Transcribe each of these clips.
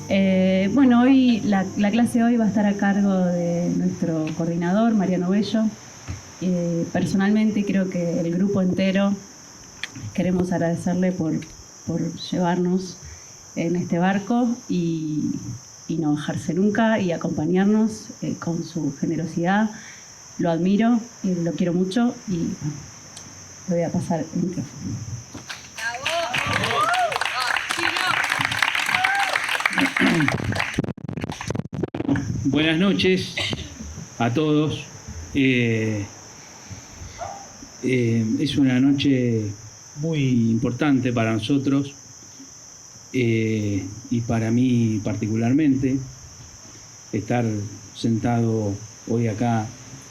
Bueno, hoy la clase de hoy va a estar a cargo de nuestro coordinador, Mariano Bello. Personalmente creo que el grupo entero queremos agradecerle por llevarnos en este barco y no bajarse nunca y acompañarnos con su generosidad. Lo admiro y lo quiero mucho y bueno, le voy a pasar el micrófono. Buenas noches a todos. Es una noche muy importante para nosotros y para mí particularmente estar sentado hoy acá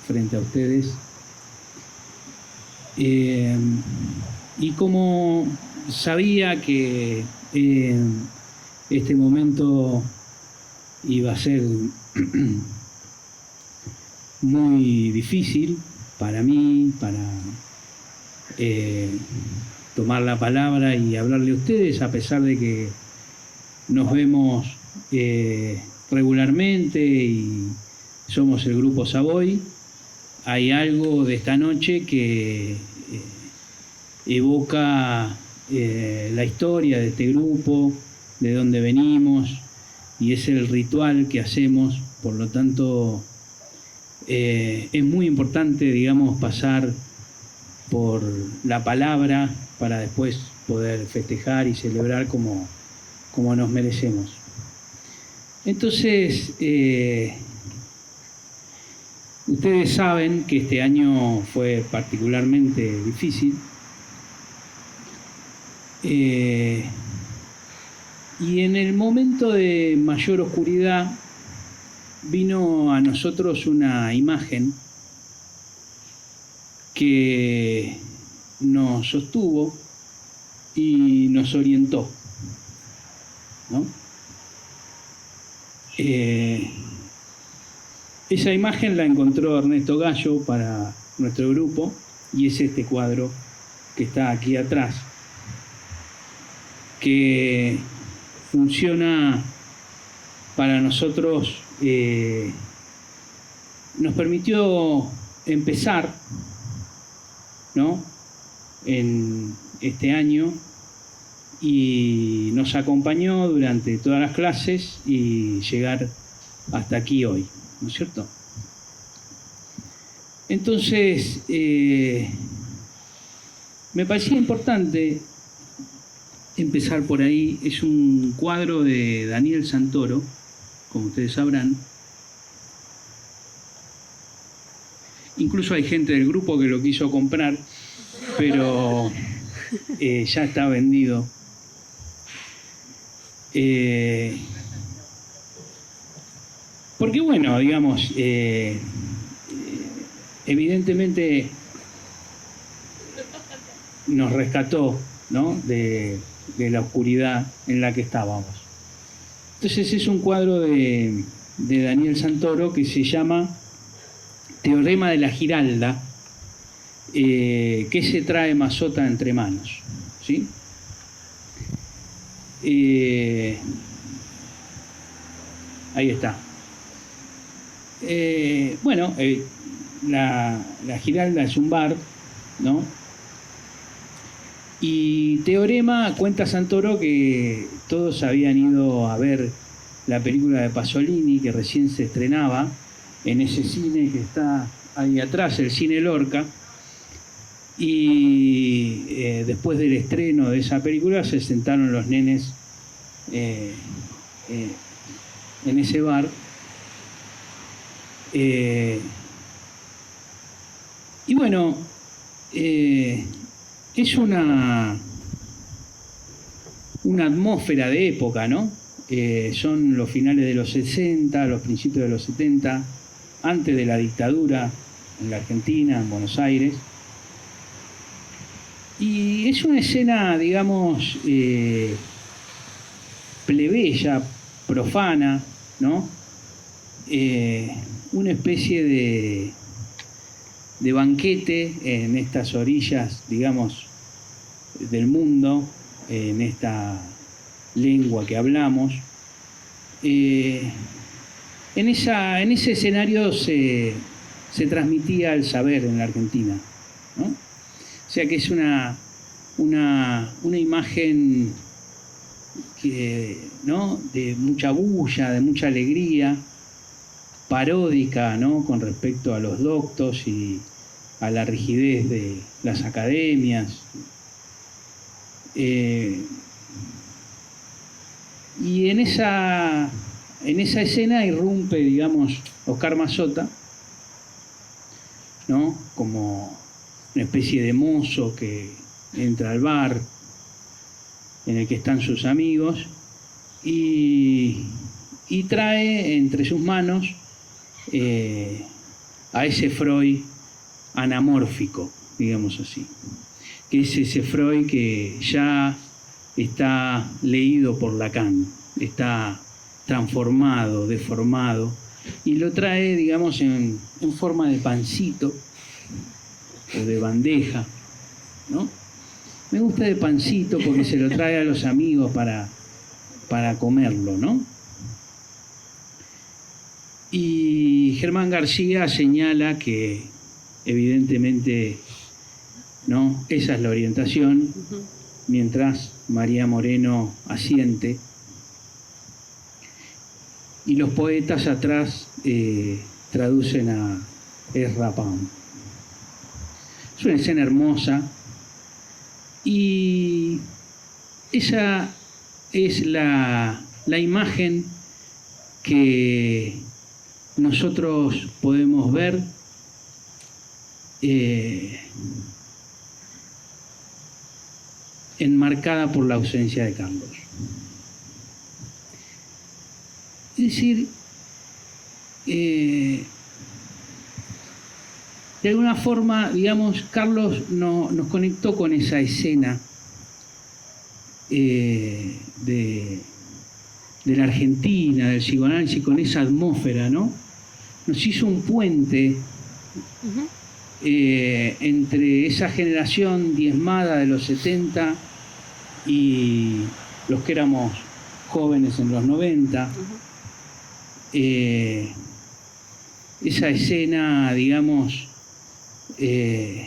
frente a ustedes. Y como sabía que este momento iba a ser muy difícil para mí, para tomar la palabra y hablarle a ustedes, a pesar de que nos vemos regularmente y somos el grupo Savoy. Hay algo de esta noche que evoca la historia de este grupo, de dónde venimos, y es el ritual que hacemos. Por lo tanto, es muy importante, digamos, pasar por la palabra para después poder festejar y celebrar como nos merecemos. Entonces, ustedes saben que este año fue particularmente difícil. Y en el momento de mayor oscuridad vino a nosotros una imagen que nos sostuvo y nos orientó, ¿no? Esa imagen la encontró Ernesto Gallo para nuestro grupo y es este cuadro que está aquí atrás, que funciona para nosotros, nos permitió empezar, ¿no?, en este año y nos acompañó durante todas las clases y llegar hasta aquí hoy, ¿no es cierto? Entonces, me parecía importante empezar por ahí. Es un cuadro de Daniel Santoro, como ustedes sabrán. Incluso hay gente del grupo que lo quiso comprar, pero ya está vendido. Porque bueno, digamos, evidentemente nos rescató, ¿no?, de la oscuridad en la que estábamos. Entonces es un cuadro de Daniel Santoro que se llama Teorema de la Giralda, que se trae Mazota entre manos, ¿sí? Ahí está. Bueno, la Giralda es un bar, ¿no? Y Teorema, cuenta Santoro que todos habían ido a ver la película de Pasolini, que recién se estrenaba en ese cine que está ahí atrás, el Cine Lorca, y después del estreno de esa película se sentaron los nenes en ese bar. Y bueno, es una atmósfera de época, ¿no? Son los finales de los 60, los principios de los 70, antes de la dictadura en la Argentina, en Buenos Aires. Y es una escena, digamos, plebeya, profana, ¿no? Una especie de banquete en estas orillas, digamos, del mundo, en esta lengua que hablamos, en ese escenario se transmitía el saber en la Argentina, ¿no? O sea que es una imagen ¿no? de mucha bulla, de mucha alegría, paródica, ¿no? Con respecto a los doctos y a la rigidez de las academias. Y en esa escena irrumpe, digamos, Oscar Mazota, ¿no? Como una especie de mozo que entra al bar en el que están sus amigos y trae entre sus manos a ese Freud anamórfico, digamos así, que es ese Freud que ya está leído por Lacan, está transformado, deformado, y lo trae, digamos, en forma de pancito o de bandeja, ¿no? Me gusta de pancito porque se lo trae a los amigos para comerlo, ¿no? Y Germán García señala que evidentemente, ¿no? Esa es la orientación, mientras María Moreno asiente y los poetas atrás traducen a Ezra Pound. Es una escena hermosa y esa es la imagen que nosotros podemos ver enmarcada por la ausencia de Carlos. Es decir, de alguna forma, digamos, Carlos nos conectó con esa escena de la Argentina, del psicoanálisis, con esa atmósfera, ¿no? Nos hizo un puente entre esa generación diezmada de los 70 y los que éramos jóvenes en los 90. Esa escena, digamos, de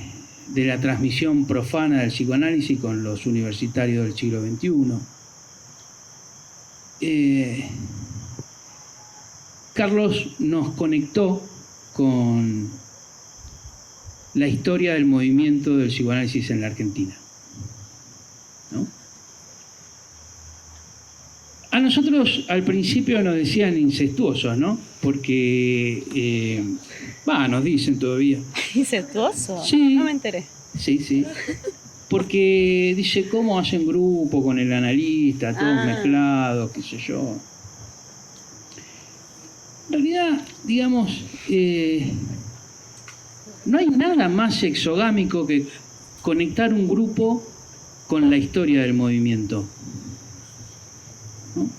la transmisión profana del psicoanálisis con los universitarios del siglo XXI. Carlos nos conectó con la historia del movimiento del psicoanálisis en la Argentina, ¿no? A nosotros al principio nos decían incestuosos, ¿no? Porque, nos dicen todavía. ¿Incestuoso? Sí. No me enteré. Sí. Porque dice, ¿cómo hacen grupo con el analista, todos mezclados, qué sé yo? En realidad, digamos, no hay nada más exogámico que conectar un grupo con la historia del movimiento, ¿no?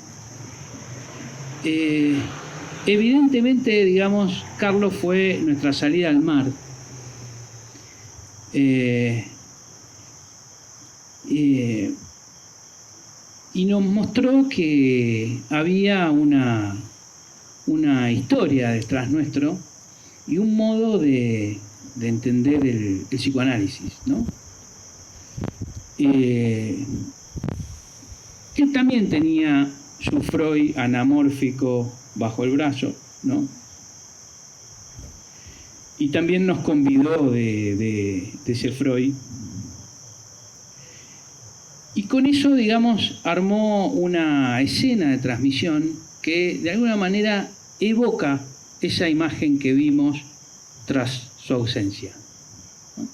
Evidentemente, digamos, Carlos fue nuestra salida al mar. Y nos mostró que había una historia detrás nuestro y un modo de entender el psicoanálisis, ¿no? Él también tenía su Freud anamórfico bajo el brazo, ¿no? Y también nos convidó de ese Freud. Y con eso, digamos, armó una escena de transmisión que de alguna manera evoca esa imagen que vimos tras su ausencia, ¿no?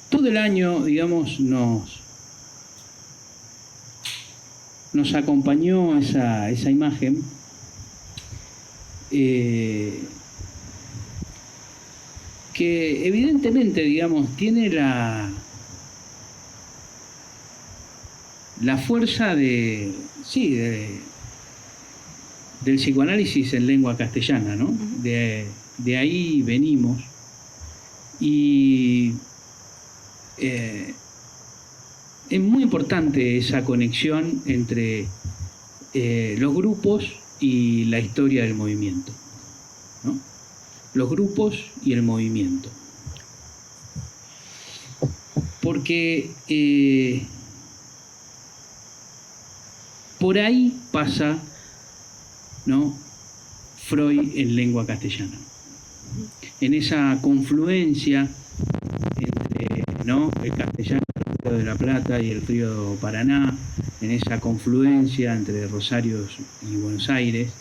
Todo el año, digamos, nos acompañó esa imagen, que evidentemente, digamos, tiene la fuerza del psicoanálisis en lengua castellana, ¿no? De ahí venimos. Y es muy importante esa conexión entre los grupos y la historia del movimiento, ¿no? Los grupos y el movimiento. Porque por ahí pasa, ¿no?, Freud en lengua castellana. En esa confluencia entre, ¿no?, el castellano, el Río de la Plata y el Río Paraná, en esa confluencia entre Rosario y Buenos Aires,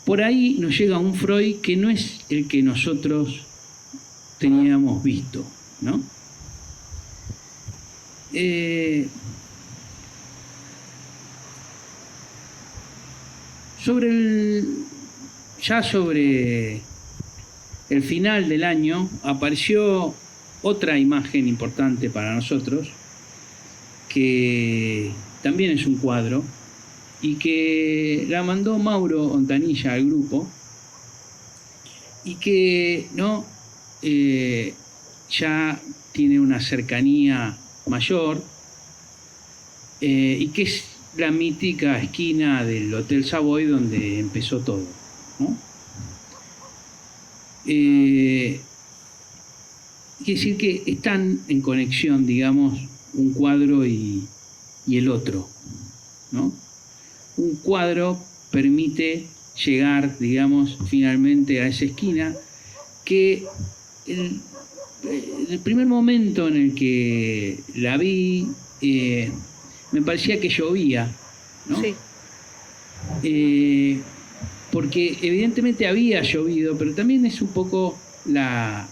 por ahí nos llega un Freud que no es el que nosotros teníamos visto, ¿no? Sobre el final del año apareció otra imagen importante para nosotros, que también es un cuadro, y que la mandó Mauro Ontanilla al grupo, y que, ¿no?, ya tiene una cercanía mayor, y que es la mítica esquina del Hotel Savoy donde empezó todo, ¿no? Quiere decir que están en conexión, digamos, un cuadro y el otro, ¿no? Un cuadro permite llegar, digamos, finalmente a esa esquina que el primer momento en el que la vi, me parecía que llovía, ¿no? Sí. Porque evidentemente había llovido, pero también es un poco la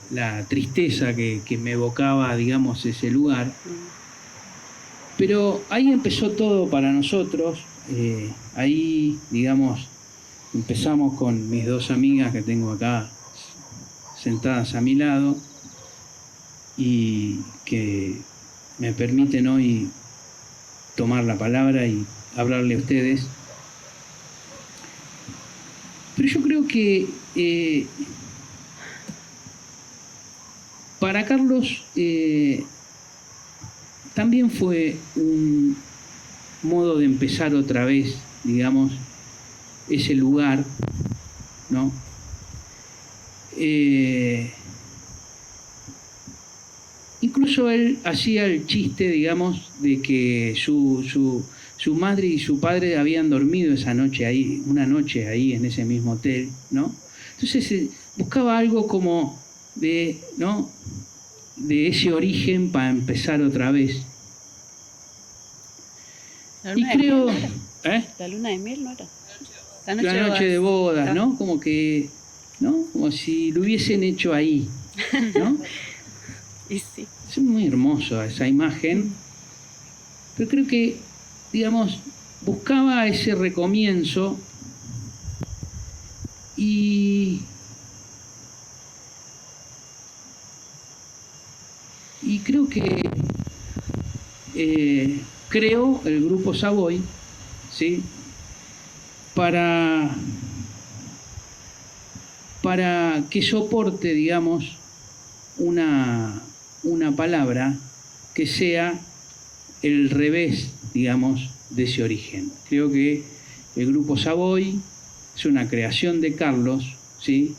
tristeza que me evocaba, digamos, ese lugar. Pero ahí empezó todo para nosotros. Ahí, digamos, empezamos con mis dos amigas que tengo acá sentadas a mi lado y que me permiten hoy tomar la palabra y hablarle a ustedes. Pero yo creo que para Carlos también fue un modo de empezar otra vez, digamos, ese lugar, ¿no? Incluso él hacía el chiste, digamos, de que su madre y su padre habían dormido esa noche ahí, una noche ahí en ese mismo hotel, ¿no? Entonces buscaba algo como de, ¿no?, de ese origen para empezar otra vez. Y creo, la luna de miel no era. La noche de bodas, ¿no? Como que, ¿no?, como si lo hubiesen hecho ahí, ¿no? Y sí. Es muy hermosa esa imagen, pero creo que, digamos, buscaba ese recomienzo y creo que creó el grupo Savoy, ¿sí?, para que soporte, digamos, una palabra que sea el revés, digamos, de ese origen. Creo que el grupo Savoy es una creación de Carlos, ¿sí?,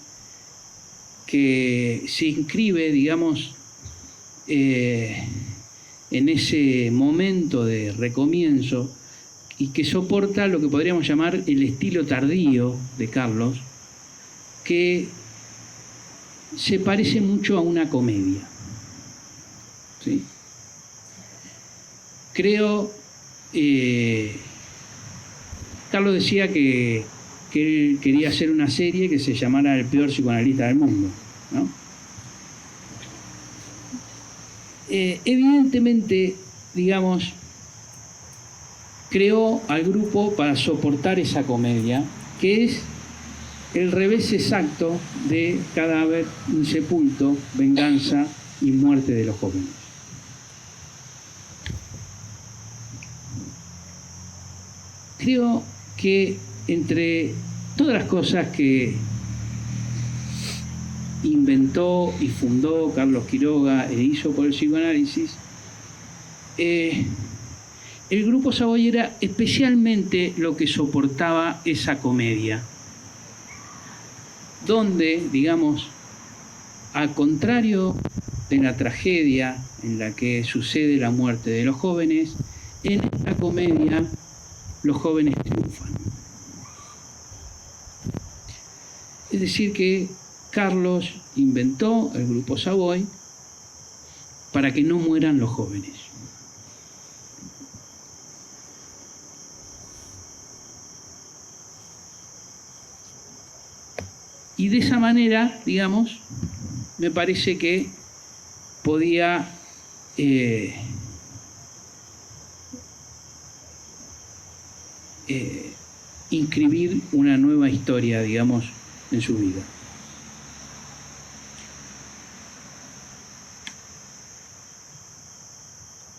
que se inscribe, digamos, en ese momento de recomienzo y que soporta lo que podríamos llamar el estilo tardío de Carlos, que se parece mucho a una comedia, ¿sí? Creo, Carlos decía que él quería hacer una serie que se llamara El peor psicoanalista del mundo, ¿no? Evidentemente, digamos, creó al grupo para soportar esa comedia, que es el revés exacto de Cadáver insepulto, venganza y muerte de los jóvenes. creo que entre todas las cosas que inventó y fundó Carlos Quiroga e hizo por el psicoanálisis, el grupo Savoy era especialmente lo que soportaba esa comedia, donde, digamos, al contrario de la tragedia en la que sucede la muerte de los jóvenes, en esta comedia los jóvenes triunfan. Es decir, que Carlos inventó el grupo Savoy para que no mueran los jóvenes. Y de esa manera, digamos, me parece que podía inscribir una nueva historia, digamos, en su vida.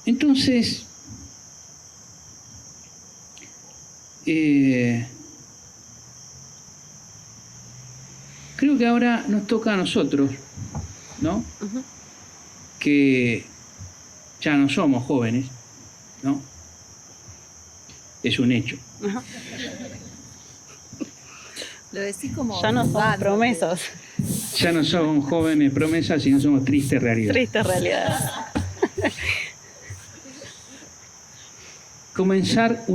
Entonces, creo que ahora nos toca a nosotros, ¿no? Uh-huh. Que ya no somos jóvenes, ¿no? Es un hecho. Uh-huh. Lo decís como... Ya no somos promesas. Ya no somos jóvenes promesas, sino somos tristes realidades. Tristes realidades. Comenzar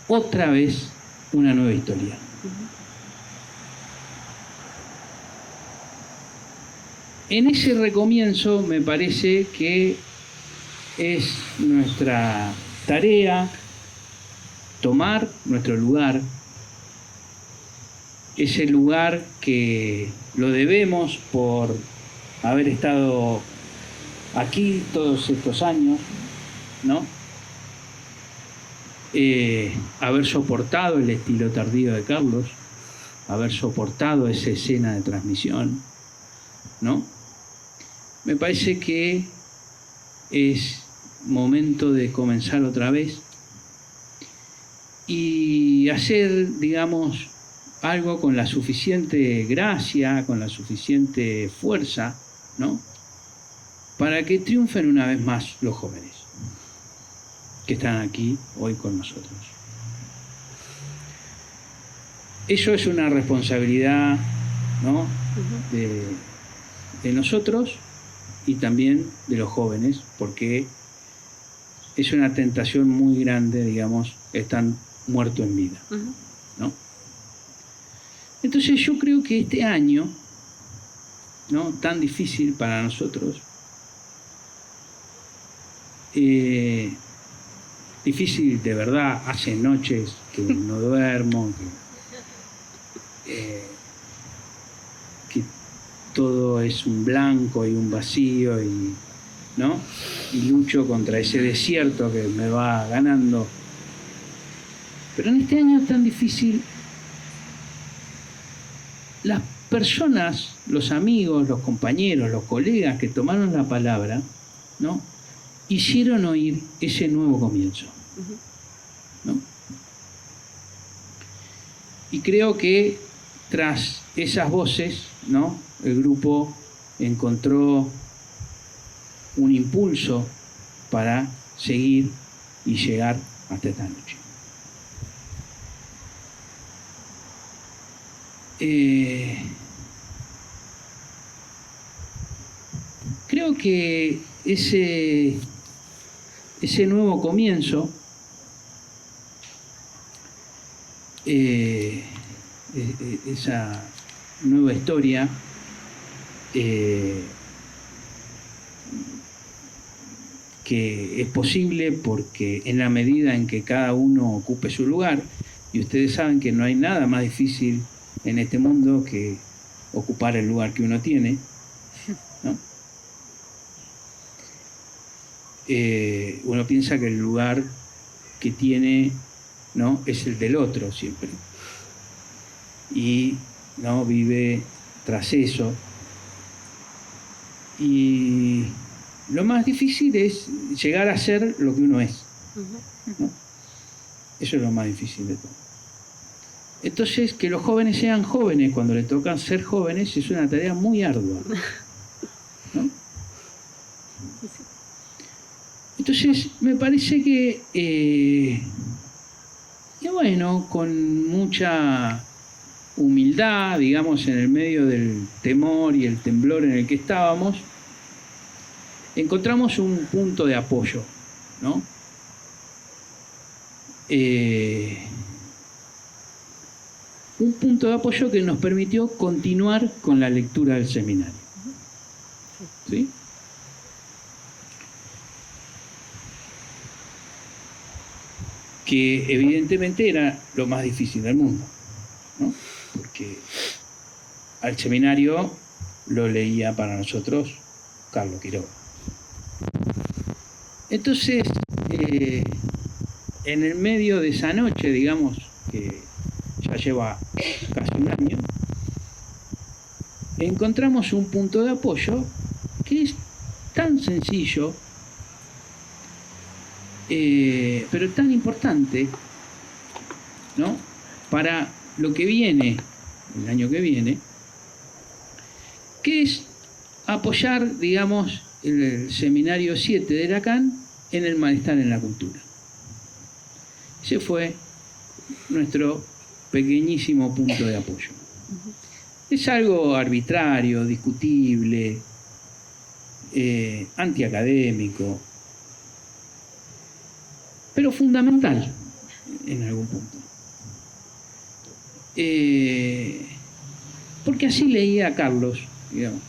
otra vez una nueva historia. Uh-huh. En ese recomienzo me parece que es nuestra tarea tomar nuestro lugar, ese lugar que lo debemos por haber estado aquí todos estos años, ¿no? Haber soportado el estilo tardío de Carlos, haber soportado esa escena de transmisión, ¿no? Me parece que es momento de comenzar otra vez y hacer, digamos, algo con la suficiente gracia, con la suficiente fuerza, ¿no? Para que triunfen una vez más los jóvenes que están aquí hoy con nosotros. Eso es una responsabilidad, ¿no? de nosotros y también de los jóvenes, porque es una tentación muy grande, digamos, están muertos en vida, ¿no? Entonces yo creo que este año, ¿no?, tan difícil para nosotros, difícil de verdad, hace noches que no duermo, que todo es un blanco y un vacío, ¿no? Y lucho contra ese desierto que me va ganando. Pero en este año tan difícil, las personas, los amigos, los compañeros, los colegas que tomaron la palabra, ¿no?, hicieron oír ese nuevo comienzo, ¿no? Y creo que tras esas voces, ¿no?, el grupo encontró un impulso para seguir y llegar hasta esta noche. Creo que ese nuevo comienzo, esa nueva historia, que es posible porque en la medida en que cada uno ocupe su lugar, y ustedes saben que no hay nada más difícil en este mundo que ocupar el lugar que uno tiene, ¿no? Uno piensa que el lugar que tiene, ¿no?, es el del otro siempre, y no vive tras eso. Y lo más difícil es llegar a ser lo que uno es, ¿no? Eso es lo más difícil de todo. Entonces, que los jóvenes sean jóvenes cuando les toca ser jóvenes es una tarea muy ardua, ¿no? Entonces, me parece que, y bueno, con mucha humildad, digamos, en el medio del temor y el temblor en el que estábamos, encontramos un punto de apoyo, ¿no? Un punto de apoyo que nos permitió continuar con la lectura del seminario. ¿Sí? Que evidentemente era lo más difícil del mundo, ¿no? Porque al seminario lo leía para nosotros Carlos Quiroga. Entonces, en el medio de esa noche, digamos, que ya lleva casi un año, encontramos un punto de apoyo que es tan sencillo, pero tan importante, ¿no? Para lo que viene, el año que viene, que es apoyar, digamos, el seminario 7 de Lacan en el malestar en la cultura. Ese fue nuestro pequeñísimo punto de apoyo. Es algo arbitrario, discutible, antiacadémico, pero fundamental en algún punto. Porque así leía a Carlos, digamos.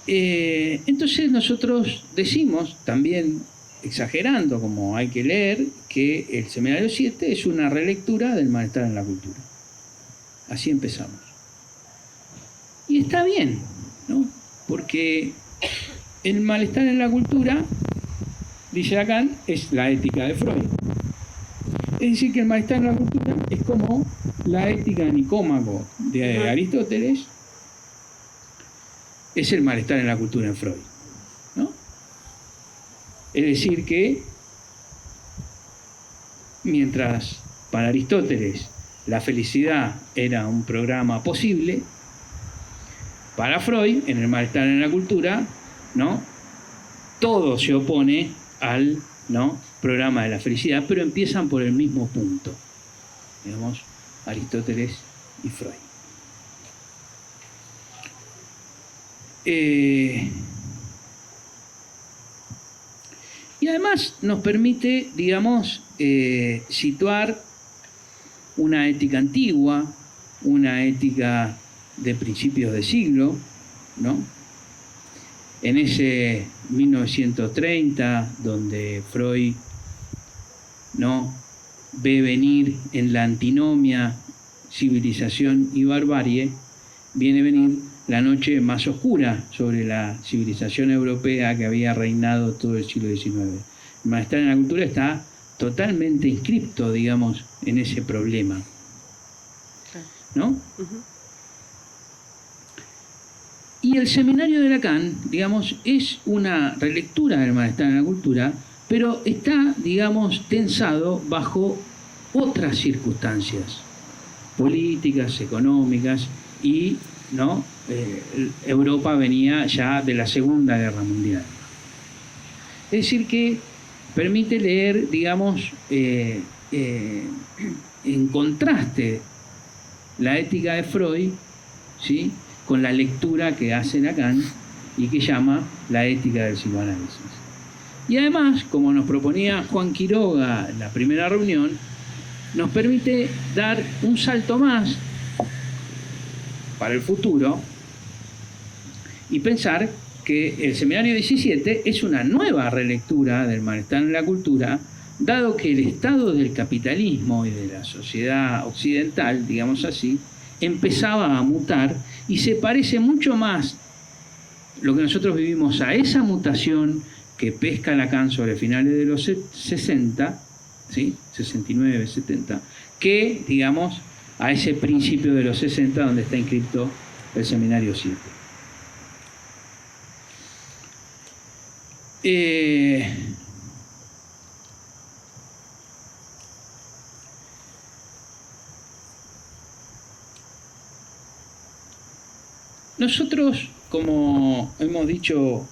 Entonces nosotros decimos, también exagerando como hay que leer, que el seminario 7 es una relectura del malestar en la cultura. Así empezamos. Y está bien, ¿no? Porque el malestar en la cultura, dice Lacan, es la ética de Freud. Es decir, que el malestar en la cultura es como la ética de Nicómaco de Aristóteles, es el malestar en la cultura en Freud, ¿no? Es decir que mientras para Aristóteles la felicidad era un programa posible, para Freud, en el malestar en la cultura, ¿no? Todo se opone al, ¿no?, programa de la felicidad, pero empiezan por el mismo punto, digamos, Aristóteles y Freud. Y además nos permite, digamos, situar una ética antigua, una ética de principios de siglo, ¿no? En ese 1930, donde Freud, ¿no?, ve venir en la antinomia civilización y barbarie, viene venir la noche más oscura sobre la civilización europea que había reinado todo el siglo XIX. El malestar en la cultura está totalmente inscripto, digamos, en ese problema, ¿no? Y el seminario de Lacan, digamos, es una relectura del malestar en la cultura, pero está, digamos, tensado bajo otras circunstancias políticas, económicas y, ¿no?, Europa venía ya de la Segunda Guerra Mundial. Es decir, que permite leer, digamos, en contraste la ética de Freud, ¿sí?, con la lectura que hace Lacan y que llama la ética del psicoanálisis. Y además, como nos proponía Juan Quiroga en la primera reunión, nos permite dar un salto más para el futuro y pensar que el seminario 17 es una nueva relectura del malestar en la cultura, dado que el estado del capitalismo y de la sociedad occidental, digamos así, empezaba a mutar y se parece mucho más lo que nosotros vivimos a esa mutación que pesca Lacan sobre finales de los 60, ¿sí?, 69, 70, que, digamos, a ese principio de los 60 donde está inscrito el seminario 7. nosotros, como hemos dicho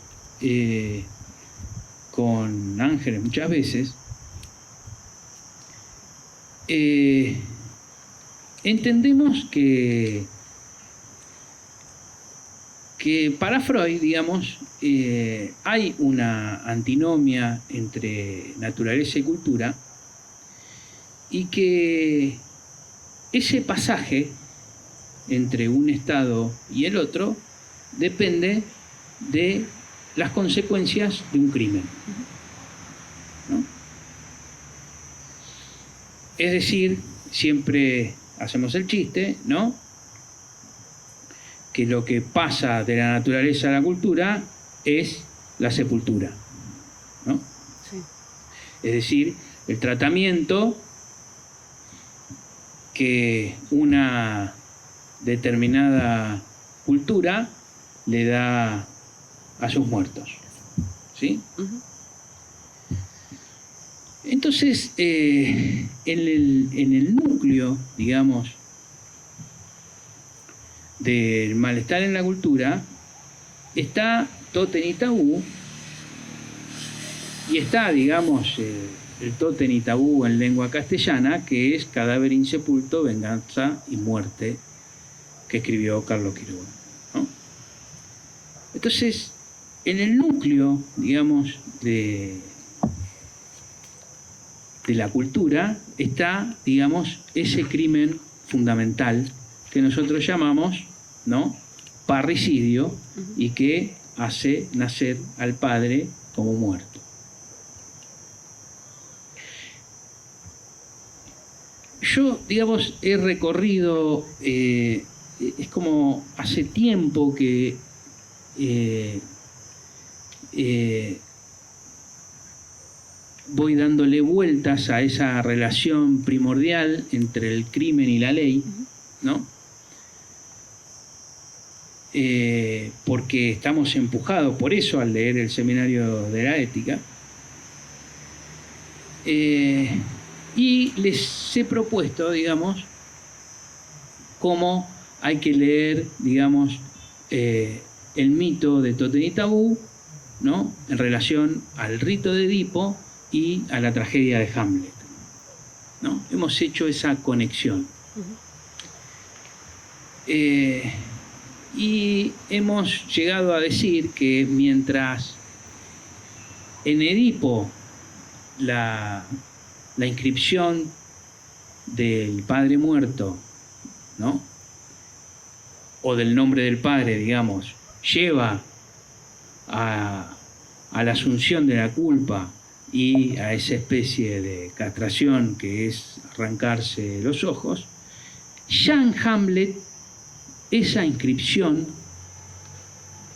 con Ángeles muchas veces, entendemos que para Freud, digamos, hay una antinomia entre naturaleza y cultura, y que ese pasaje entre un estado y el otro depende de las consecuencias de un crimen, ¿no? Es decir, siempre hacemos el chiste, ¿no?, que lo que pasa de la naturaleza a la cultura es la sepultura, ¿no? Sí. Es decir, el tratamiento que una determinada cultura le da a sus muertos, ¿sí? Ujú. Entonces, en el núcleo, digamos, del malestar en la cultura está Tótem y Tabú, y está, digamos, el Tótem y Tabú en lengua castellana, que es Cadáver insepulto, venganza y muerte, que escribió Carlos Quiroga, ¿no? Entonces, en el núcleo, digamos, de la cultura está, digamos, ese crimen fundamental que nosotros llamamos, ¿no?, parricidio, y que hace nacer al padre como muerto. Yo, digamos, he recorrido, es como hace tiempo que voy dándole vueltas a esa relación primordial entre el crimen y la ley, ¿no? Porque estamos empujados por eso al leer el Seminario de la Ética. Y les he propuesto, digamos, cómo hay que leer, digamos, el mito de Tótem y Tabú, ¿no?, en relación al rito de Edipo y a la tragedia de Hamlet, ¿no? Hemos hecho esa conexión. Y hemos llegado a decir que mientras en Edipo la inscripción del padre muerto, ¿no?, o del nombre del padre, digamos, lleva a la asunción de la culpa y a esa especie de castración que es arrancarse los ojos, ya en Hamlet esa inscripción,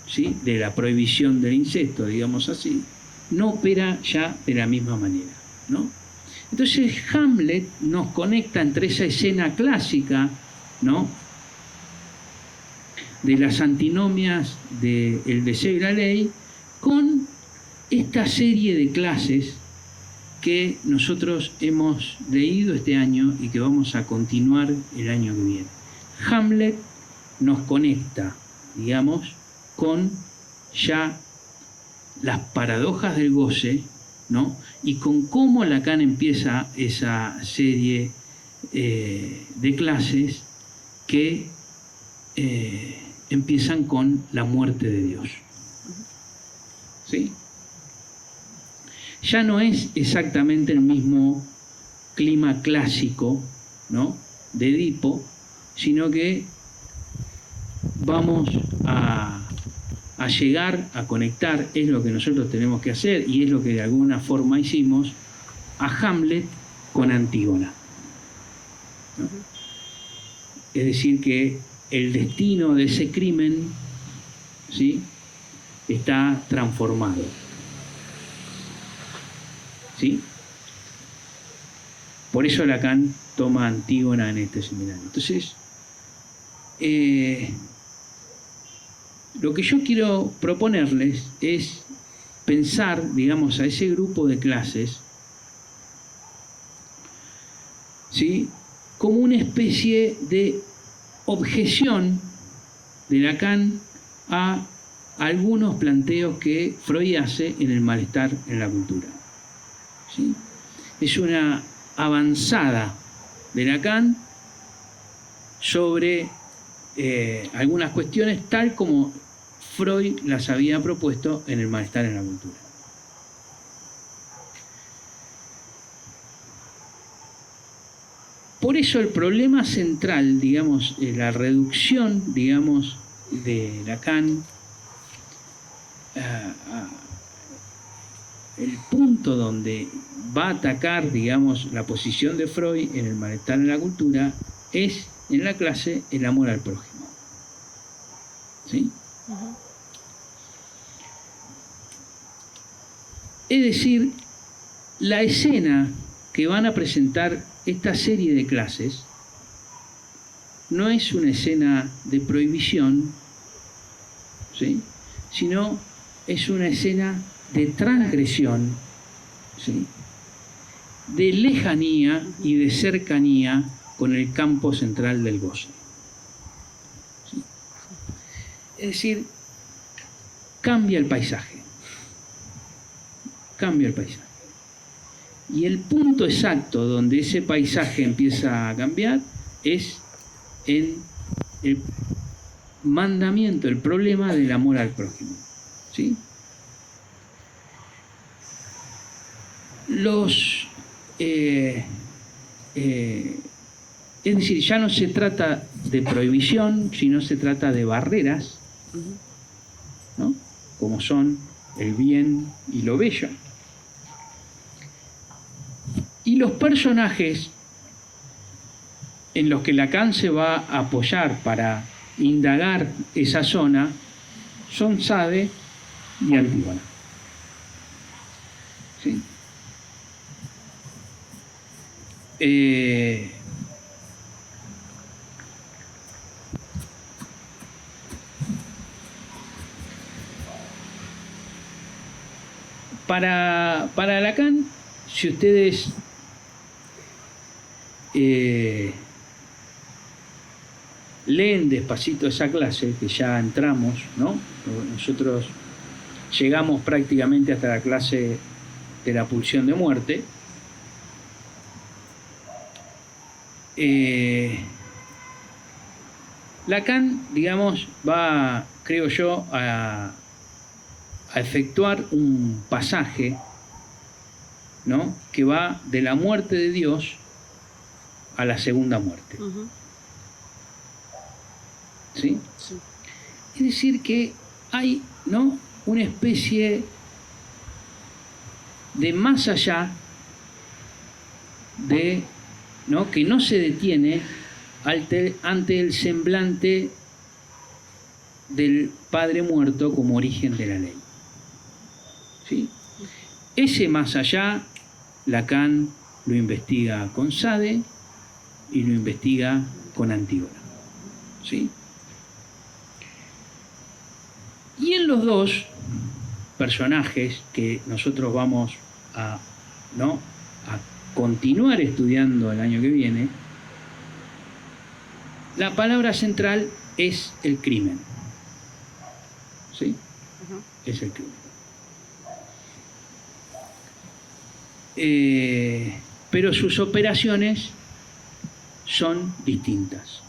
¿sí?, de la prohibición del incesto, digamos así, no opera ya de la misma manera, ¿no? Entonces Hamlet nos conecta entre esa escena clásica, ¿no?, de las antinomias del deseo y la ley, con esta serie de clases que nosotros hemos leído este año y que vamos a continuar el año que viene. Hamlet nos conecta, digamos, con ya las paradojas del goce, ¿no?, y con cómo Lacan empieza esa serie de clases que empiezan con la muerte de Dios, ¿sí? Ya no es exactamente el mismo clima clásico, ¿no?, de Edipo, sino que vamos a llegar a conectar, es lo que nosotros tenemos que hacer y es lo que de alguna forma hicimos, a Hamlet con Antígona, ¿no? Es decir, que el destino de ese crimen, ¿sí?, está transformado, ¿sí? Por eso Lacan toma a Antígona en este seminario. Entonces, lo que yo quiero proponerles es pensar, digamos, a ese grupo de clases, ¿sí?, como una especie de objeción, de Lacan a algunos planteos que Freud hace en el malestar en la cultura. ¿Sí? Es una avanzada de Lacan sobre algunas cuestiones tal como Freud las había propuesto en el malestar en la cultura. Por eso el problema central, digamos, la reducción, digamos, de Lacan, el punto donde va a atacar, digamos, la posición de Freud en el malestar en la cultura es en la clase el amor al prójimo. ¿Sí? Ujú. Es decir, la escena que van a presentar esta serie de clases no es una escena de prohibición, ¿sí?, sino es una escena de transgresión, ¿sí?, de lejanía y de cercanía con el campo central del goce. ¿Sí? Es decir, cambia el paisaje. Cambia el paisaje. Y el punto exacto donde ese paisaje empieza a cambiar es en el mandamiento, el problema del amor al prójimo. ¿Sí? Es decir, ya no se trata de prohibición, sino se trata de barreras, ¿no?, como son el bien y lo bello. Y los personajes en los que Lacan se va a apoyar para indagar esa zona son Sade y Antígona. ¿Sí? Para Lacan, si ustedes leen despacito esa clase, que ya entramos, ¿no? Nosotros llegamos prácticamente hasta la clase de la pulsión de muerte. Lacan, digamos, va, creo yo, a efectuar un pasaje, ¿no?, que va de la muerte de Dios a la segunda muerte. Ujú. ¿Sí? Sí. Es decir, que hay, ¿no?, una especie de más allá de, ¿no?, que no se detiene ante el semblante del Padre muerto como origen de la ley. ¿Sí? Ese más allá, Lacan lo investiga con Sade y lo investiga con Antígona. ¿Sí? Y en los dos personajes que nosotros vamos a, ¿no?, a continuar estudiando el año que viene, la palabra central es el crimen. ¿Sí? Ujú. Es el crimen. Pero sus operaciones son distintas.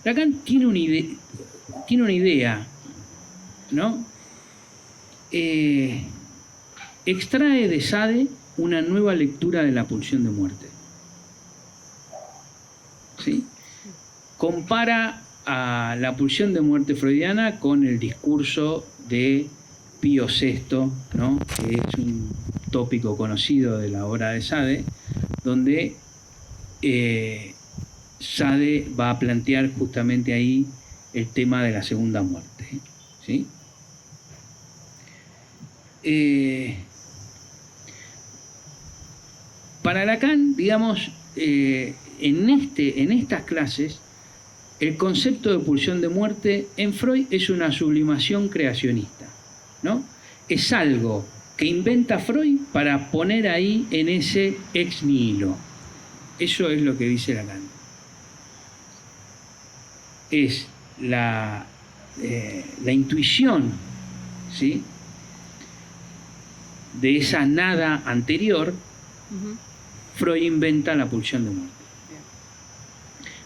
Lacan tiene una idea, ¿no? Extrae de Sade una nueva lectura de la pulsión de muerte. ¿Sí? Compara a la pulsión de muerte freudiana con el discurso de Pío VI, ¿no?, que es un tópico conocido de la obra de Sade, donde Sade va a plantear justamente ahí el tema de la segunda muerte. ¿Sí? Para Lacan, digamos, en estas clases, el concepto de pulsión de muerte en Freud es una sublimación creacionista, ¿no? Es algo que inventa Freud para poner ahí en ese ex nihilo. Eso es lo que dice Lacan. Es la intuición, ¿sí?, de esa nada anterior, Freud inventa la pulsión de muerte.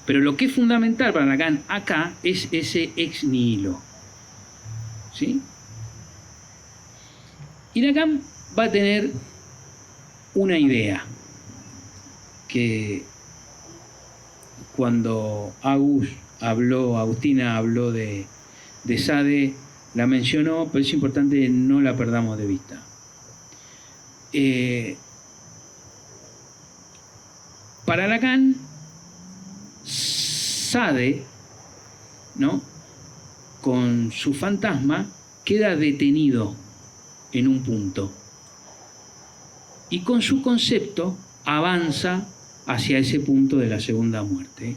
Pero lo que es fundamental para Lacan acá es ese ex nihilo, ¿sí? Y Lacan va a tener una idea que cuando Agustina habló de Sade, la mencionó, pero es importante que no la perdamos de vista. Para Lacan, Sade, ¿no?, con su fantasma, queda detenido en un punto y con su concepto avanza hacia ese punto de la segunda muerte,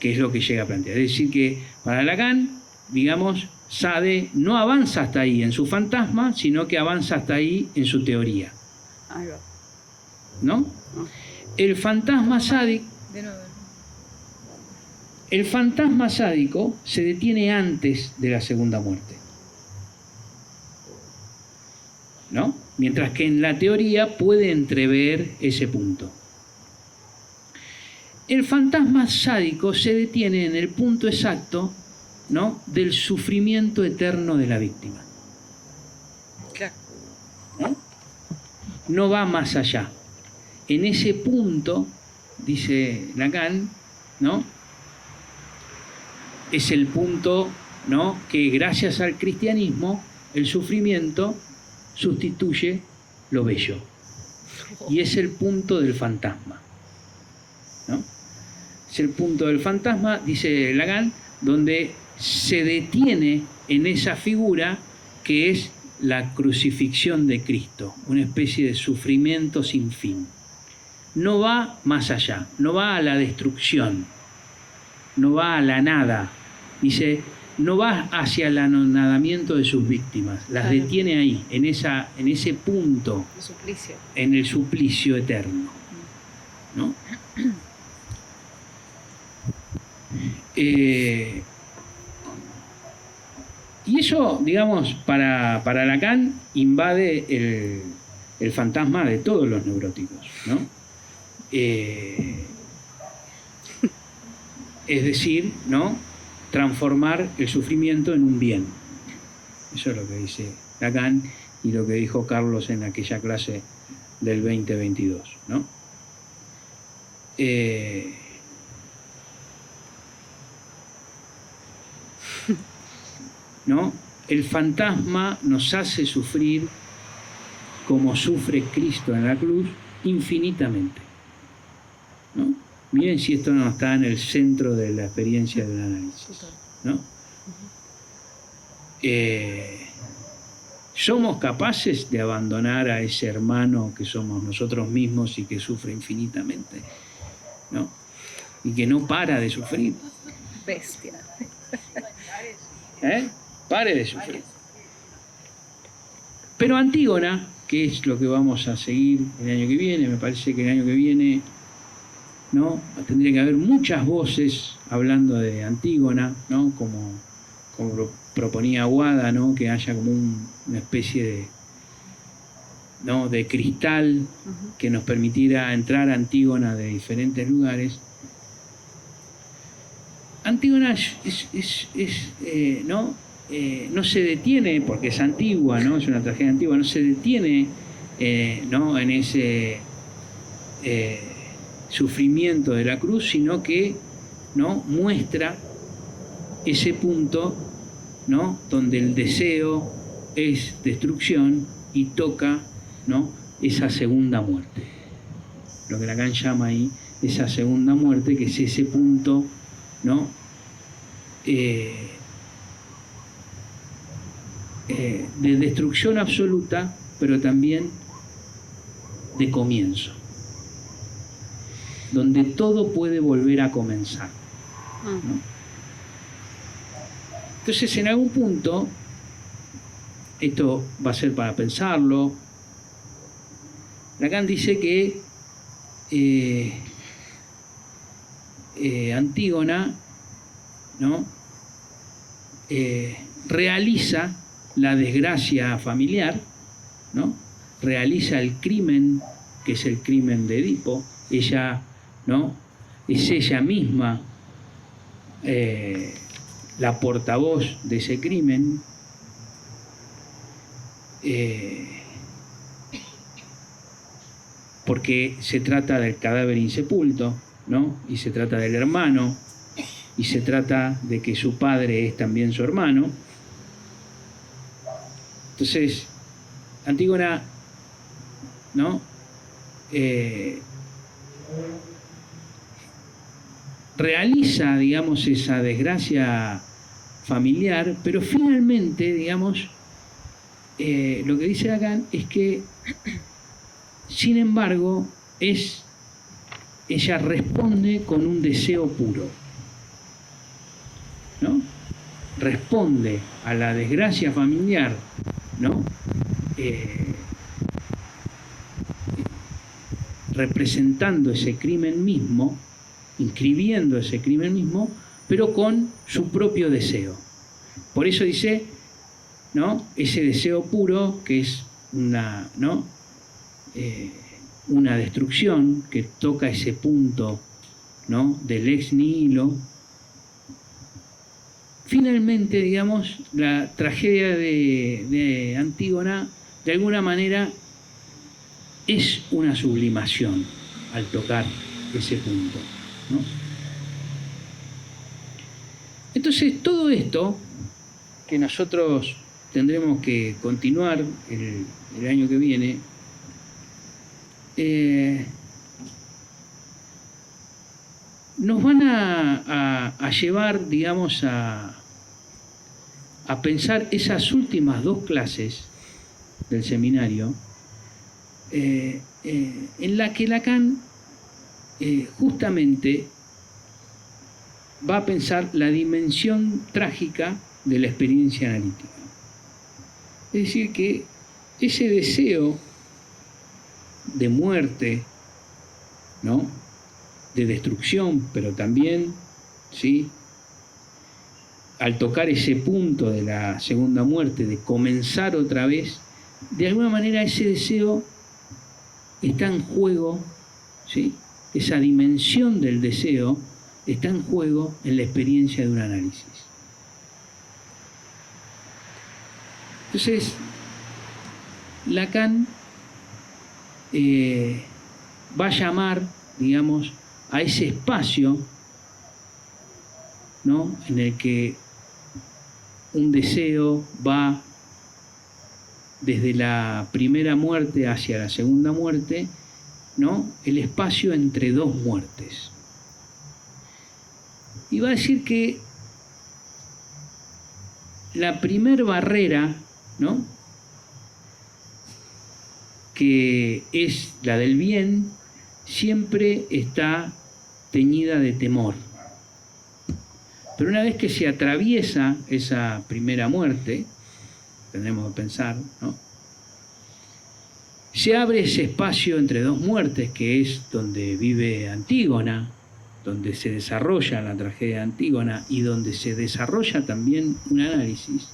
que es lo que llega a plantear. Es decir, que para Lacan, digamos, Sade no avanza hasta ahí en su fantasma, sino que avanza hasta ahí en su teoría. Ahí va. ¿No? El fantasma sádico, se detiene antes de la segunda muerte, ¿no? Mientras que en la teoría puede entrever ese punto. El fantasma sádico se detiene en el punto exacto, ¿no?, del sufrimiento eterno de la víctima. Claro. ¿No? No va más allá. En ese punto, dice Lacan, ¿no?, es el punto, ¿no?, que gracias al cristianismo el sufrimiento sustituye lo bello. Y es el punto del fantasma, ¿no? Es el punto del fantasma, dice Lacan, donde se detiene en esa figura que es la crucifixión de Cristo, una especie de sufrimiento sin fin. No va más allá, no va a la destrucción, no va a la nada. Dice, no va hacia el anonadamiento de sus víctimas, las detiene ahí, en ese punto, El suplicio. en el suplicio eterno, ¿no? Y eso, digamos, para Lacan invade el fantasma de todos los neuróticos, ¿no? Es decir, ¿no?, transformar el sufrimiento en un bien. Eso es lo que dice Lacan y lo que dijo Carlos en aquella clase del 2022, ¿no? ¿No? El fantasma nos hace sufrir como sufre Cristo en la cruz infinitamente, ¿no? Miren si esto no está en el centro de la experiencia del análisis, ¿no? ¿Somos capaces de abandonar a ese hermano que somos nosotros mismos y que sufre infinitamente, ¿no?, y que no para de sufrir? Bestia. Pare de sufrir. Pero Antígona, que es lo que vamos a seguir el año que viene, me parece que el año que viene, ¿no?, tendría que haber muchas voces hablando de Antígona, ¿no?, como lo proponía Aguada, ¿no?, que haya como una especie de, ¿no?, de cristal que nos permitiera entrar a Antígona de diferentes lugares. Antígona no se detiene, porque es antigua, ¿no?, es una tragedia antigua, no se detiene, ¿no?, en ese sufrimiento de la cruz, sino que, ¿no?, muestra ese punto, ¿no?, donde el deseo es destrucción y toca, ¿no?, esa segunda muerte. Lo que Lacan llama ahí esa segunda muerte, que es ese punto, ¿no?, de destrucción absoluta, pero también de comienzo, donde todo puede volver a comenzar, ¿no? Entonces, en algún punto, esto va a ser para pensarlo, Lacan dice que Antígona, ¿no?, realiza la desgracia familiar, ¿no? Realiza el crimen, que es el crimen de Edipo. Ella, ¿no? Es ella misma la portavoz de ese crimen. Porque se trata del cadáver insepulto, ¿no? Y se trata del hermano, y se trata de que su padre es también su hermano. Entonces, Antígona, ¿no? Realiza, digamos, esa desgracia familiar, pero finalmente, digamos, lo que dice Lacan es que, sin embargo, ella responde con un deseo puro, ¿no? Responde a la desgracia familiar, ¿no? Representando ese crimen mismo, inscribiendo ese crimen mismo, pero con su propio deseo. Por eso dice, ¿no? Ese deseo puro que es una, ¿no? Una destrucción que toca ese punto, ¿no? Del ex nihilo. Finalmente, digamos, la tragedia de Antígona, de alguna manera, es una sublimación al tocar ese punto, ¿no? Entonces, todo esto que nosotros tendremos que continuar el año que viene, nos van a llevar, digamos, a pensar esas últimas dos clases del seminario, en la que Lacan justamente va a pensar la dimensión trágica de la experiencia analítica. Es decir, que ese deseo de muerte, ¿no? De destrucción, pero también, ¿sí? Al tocar ese punto de la segunda muerte, de comenzar otra vez, de alguna manera ese deseo está en juego, ¿sí? Esa dimensión del deseo está en juego en la experiencia de un análisis. Entonces, Lacan va a llamar, digamos, a ese espacio, ¿no? En el que un deseo va desde la primera muerte hacia la segunda muerte, ¿no? El espacio entre dos muertes. Y va a decir que la primer barrera, ¿no? Que es la del bien, siempre está teñida de temor. Pero una vez que se atraviesa esa primera muerte, tendremos que pensar, ¿no? Se abre ese espacio entre dos muertes, que es donde vive Antígona, donde se desarrolla la tragedia de Antígona y donde se desarrolla también un análisis.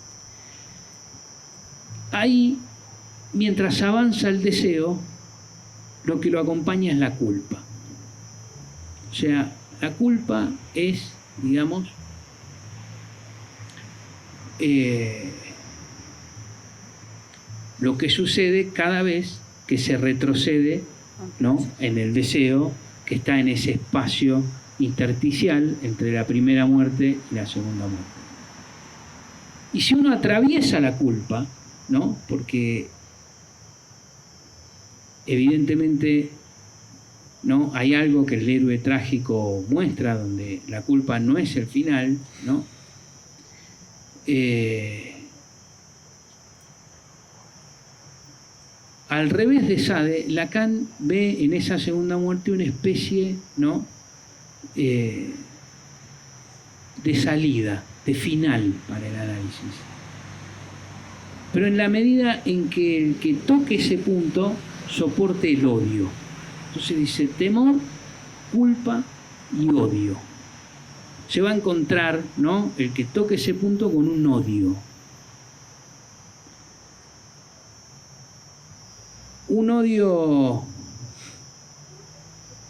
Ahí, mientras avanza el deseo, lo que lo acompaña es la culpa. O sea, la culpa es, digamos, lo que sucede cada vez que se retrocede, ¿no? En el deseo que está en ese espacio intersticial entre la primera muerte y la segunda muerte. Y si uno atraviesa la culpa, ¿no? Porque evidentemente, ¿no? Hay algo que el héroe trágico muestra, donde la culpa no es el final, ¿no? Al revés de Sade, Lacan ve en esa segunda muerte una especie, ¿no? De salida, de final para el análisis. Pero en la medida en que el que toque ese punto soporte el odio. Entonces dice temor, culpa y odio. se va a encontrar, ¿no?, el que toque ese punto con un odio. Un odio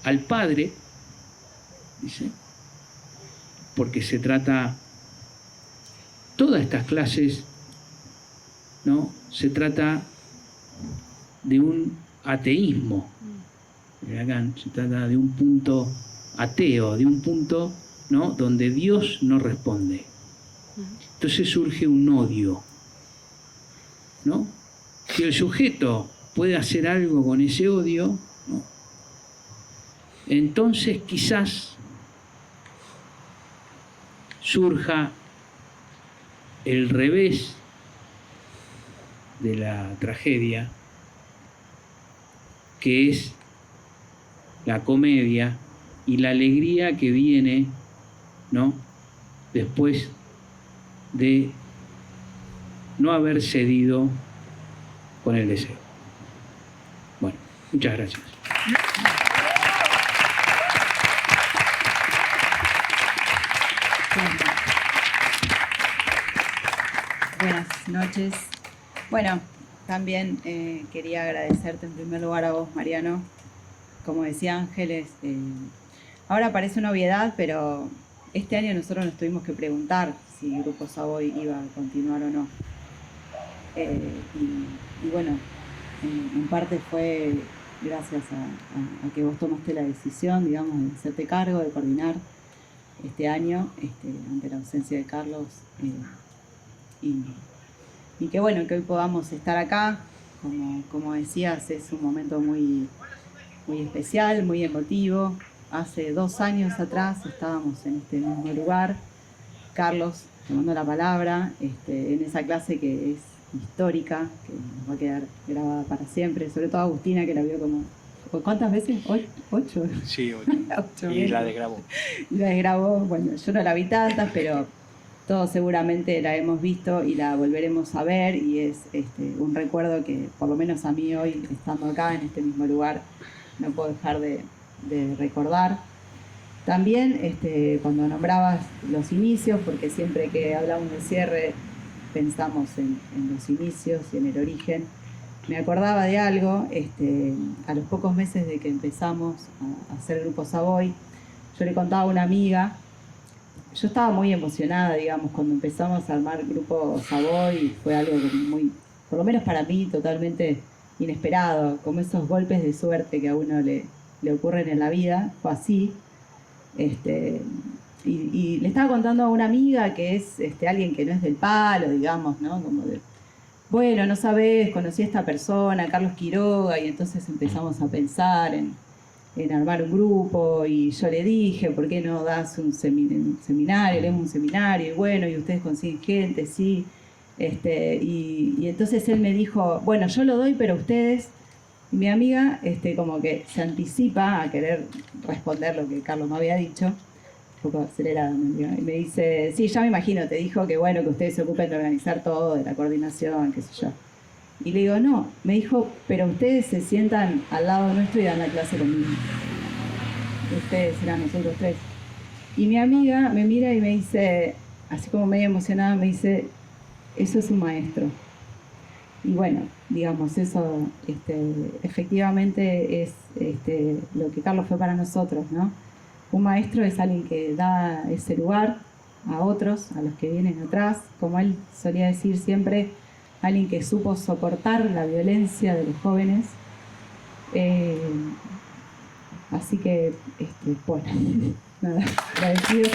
al padre, dice, porque se trata, todas estas clases, ¿no?, se trata de un ateísmo. Se trata de un punto ateo, de un punto, ¿no?, donde Dios no responde. Entonces surge un odio, ¿no? Si el sujeto puede hacer algo con ese odio, ¿no?, entonces quizás surja el revés de la tragedia, que es la comedia y la alegría que viene, ¿no?, después de no haber cedido con el deseo. Bueno, muchas gracias. Buenas noches. Bueno, también quería agradecerte en primer lugar a vos, Mariano. Como decía Ángeles, ahora parece una obviedad, pero este año nosotros nos tuvimos que preguntar si Grupo Savoy iba a continuar o no. Y bueno, en parte fue gracias a que vos tomaste la decisión, digamos, de hacerte cargo, de coordinar este año, ante la ausencia de Carlos. Y que bueno, que hoy podamos estar acá, como decías, es un momento muy, muy especial, muy emotivo. Hace 2 años atrás estábamos en este mismo lugar, Carlos tomando la palabra, en esa clase que es histórica, que nos va a quedar grabada para siempre, sobre todo Agustina, que la vio como, ¿cuántas veces? 8. Sí, 8. Y la desgrabó. La desgrabó, bueno, yo no la vi tantas, pero todos seguramente la hemos visto y la volveremos a ver, y es un recuerdo que por lo menos a mí hoy, estando acá en este mismo lugar, no puedo dejar de recordar. También cuando nombrabas los inicios, porque siempre que hablamos de cierre pensamos en los inicios y en el origen, me acordaba de algo. A los pocos meses de que empezamos a hacer Grupo Savoy, yo le contaba a una amiga. Yo estaba muy emocionada, digamos, cuando empezamos a armar Grupo Savoy. Fue algo muy, por lo menos para mí, totalmente inesperado, como esos golpes de suerte que a uno le ocurren en la vida. Fue así. Y le estaba contando a una amiga que es alguien que no es del palo, digamos, ¿no? Como de, bueno, no sabés, conocí a esta persona, Carlos Quiroga, y entonces empezamos a pensar en armar un grupo, y yo le dije, ¿por qué no das un seminario? Leemos un seminario, y bueno, y ustedes consiguen gente, sí. Y entonces él me dijo, bueno, yo lo doy, pero ustedes. Y mi amiga como que se anticipa a querer responder lo que Carlos me había dicho, un poco acelerada, y me dice, sí, ya me imagino, te dijo que bueno, que ustedes se ocupen de organizar todo, de la coordinación, qué sé yo. Y le digo, no, me dijo, pero ustedes se sientan al lado nuestro y dan la clase conmigo. Ustedes serán nosotros 3. Y mi amiga me mira y me dice, así como medio emocionada, me dice, eso es un maestro. Y bueno, digamos, eso efectivamente es lo que Carlos fue para nosotros, ¿no? Un maestro es alguien que da ese lugar a otros, a los que vienen atrás, como él solía decir siempre, alguien que supo soportar la violencia de los jóvenes. Así que, bueno, nada, agradecido.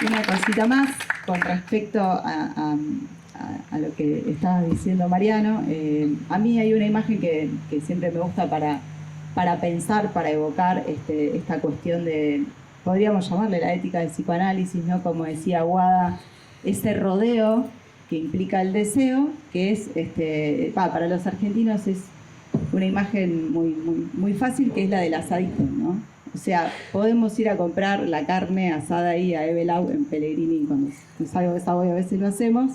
Una cosita más con respecto a lo que estaba diciendo Mariano. A mí hay una imagen que siempre me gusta para pensar, para evocar esta cuestión de, podríamos llamarle la ética del psicoanálisis, ¿no? Como decía Aguada, ese rodeo que implica el deseo, que es, para los argentinos es una imagen muy, muy, muy fácil, que es la del asadito, ¿no? O sea, podemos ir a comprar la carne asada ahí a Ebelau en Pellegrini, cuando salgo de Savoy a veces lo hacemos,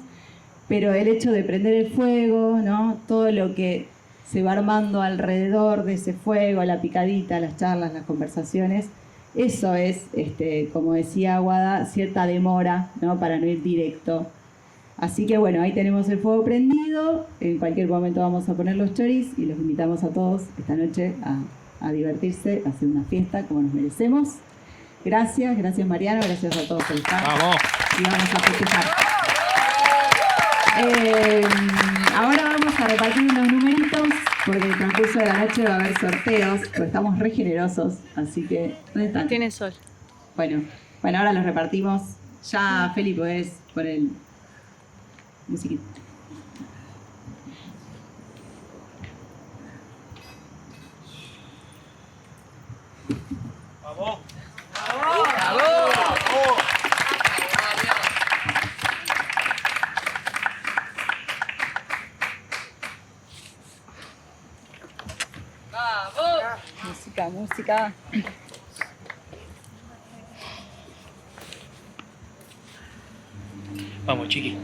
pero el hecho de prender el fuego, ¿no? Todo lo que se va armando alrededor de ese fuego, la picadita, las charlas, las conversaciones, eso es, como decía Aguada, cierta demora, ¿no? Para no ir directo. Así que bueno, ahí tenemos el fuego prendido. En cualquier momento vamos a poner los choris y los invitamos a todos esta noche a divertirse, a hacer una fiesta como nos merecemos. Gracias Mariano, gracias a todos por estar. ¡Vamos! Y vamos a festejar. Ahora vamos a repartir unos numeritos, porque en el transcurso de la noche va a haber sorteos, porque estamos re generosos, así que, ¿dónde están? Tiene sol. Bueno, ahora los repartimos. Ya, Feli, podés poner el musiquita. ¡Vamos! Música. Vamos, chiqui.